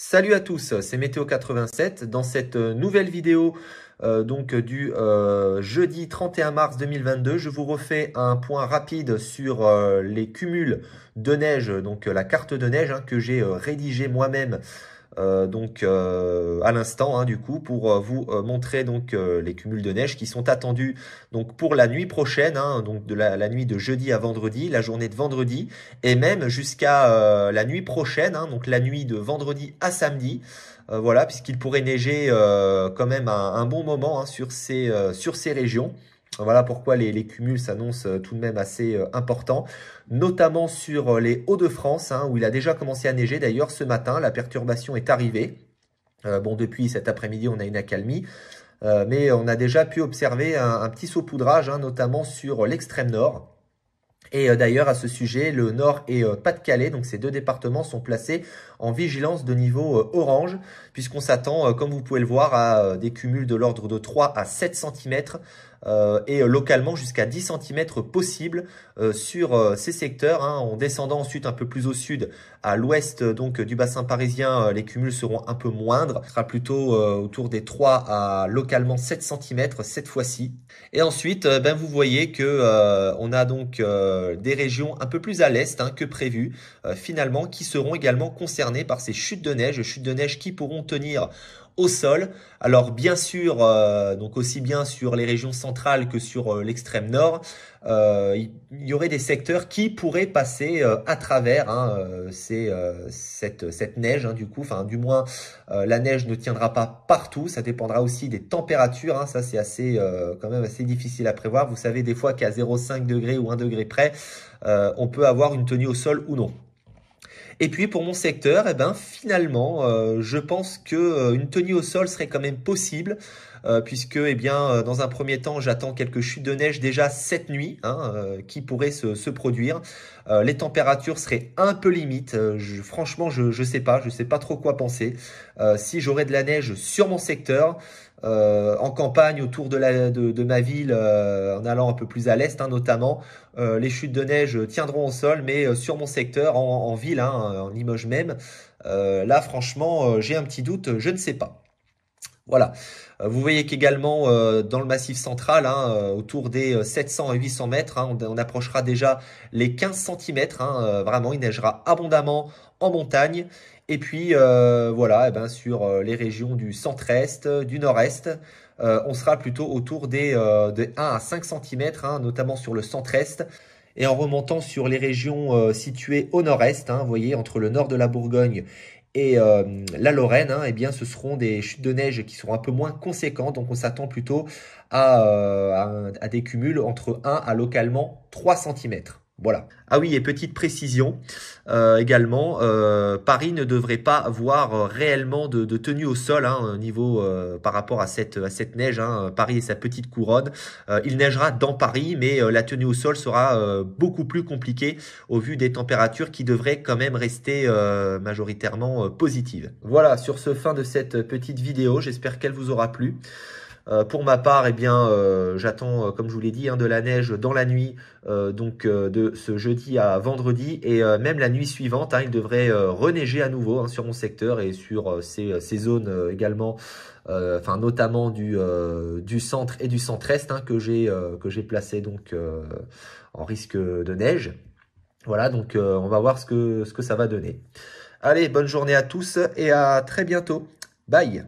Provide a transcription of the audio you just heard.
Salut à tous, c'est Météo87. Dans cette nouvelle vidéo du jeudi 31 mars 2022, je vous refais un point rapide sur les cumuls de neige, donc la carte de neige que j'ai rédigée moi-même à l'instant du coup pour vous montrer les cumuls de neige qui sont attendus donc pour la nuit prochaine, donc de la nuit de jeudi à vendredi, la journée de vendredi et même jusqu'à la nuit prochaine, donc la nuit de vendredi à samedi. Voilà, puisqu'il pourrait neiger quand même un bon moment sur ces régions. Voilà pourquoi les cumuls s'annoncent tout de même assez importants, notamment sur les Hauts-de-France, où il a déjà commencé à neiger. D'ailleurs, ce matin, la perturbation est arrivée. Bon, depuis cet après-midi, on a une accalmie, mais on a déjà pu observer un petit saupoudrage, notamment sur l'extrême nord. Et d'ailleurs, à ce sujet, le Nord et Pas-de-Calais, donc ces deux départements, sont placés en vigilance de niveau orange, puisqu'on s'attend, comme vous pouvez le voir, à des cumuls de l'ordre de 3 à 7 cm et localement jusqu'à 10 cm possible sur ces secteurs. En descendant ensuite un peu plus au sud, à l'ouest donc du bassin parisien, les cumuls seront un peu moindres. Ce sera plutôt autour des 3 à localement 7 cm cette fois-ci. Et ensuite, vous voyez que on a donc des régions un peu plus à l'est que prévu, finalement, qui seront également concernées par ces chutes de neige qui pourront tenir au sol. Alors bien sûr, donc aussi bien sur les régions centrales que sur l'extrême nord, il y aurait des secteurs qui pourraient passer à travers cette neige, du coup, enfin du moins la neige ne tiendra pas partout, ça dépendra aussi des températures, ça c'est assez quand même assez difficile à prévoir. Vous savez des fois qu'à 0,5 degrés ou 1 degré près, on peut avoir une tenue au sol ou non. Et puis pour mon secteur, finalement, je pense que une tenue au sol serait quand même possible, puisque dans un premier temps, j'attends quelques chutes de neige déjà cette nuit, qui pourraient se produire. Les températures seraient un peu limites. Franchement, je sais pas trop quoi penser. Si j'aurais de la neige sur mon secteur, en campagne autour de ma ville, en allant un peu plus à l'est notamment, les chutes de neige tiendront au sol, mais sur mon secteur, en ville, en Limoges même, là franchement, j'ai un petit doute, je ne sais pas. Voilà. Vous voyez qu'également dans le massif central, autour des 700 à 800 mètres, on approchera déjà les 15 cm. Vraiment, il neigera abondamment en montagne. Et puis voilà, sur les régions du centre-est, du nord-est, on sera plutôt autour des 1 à 5 cm, notamment sur le centre-est. Et en remontant sur les régions situées au nord-est, vous voyez, entre le nord de la Bourgogne et la Lorraine, ce seront des chutes de neige qui seront un peu moins conséquentes. Donc on s'attend plutôt à des cumuls entre 1 à localement 3 cm. Voilà. Ah oui, et petite précision également, Paris ne devrait pas avoir réellement de tenue au sol au niveau par rapport à cette neige. Paris et sa petite couronne. Il neigera dans Paris, mais la tenue au sol sera beaucoup plus compliquée au vu des températures qui devraient quand même rester majoritairement positives. Voilà, sur ce, fin de cette petite vidéo. J'espère qu'elle vous aura plu. Pour ma part, j'attends, comme je vous l'ai dit, de la neige dans la nuit de ce jeudi à vendredi et même la nuit suivante, il devrait reneiger à nouveau sur mon secteur et sur ces zones également, notamment du centre et du centre-est que j'ai placé en risque de neige. Voilà, donc on va voir ce que ça va donner. Allez, bonne journée à tous et à très bientôt. Bye!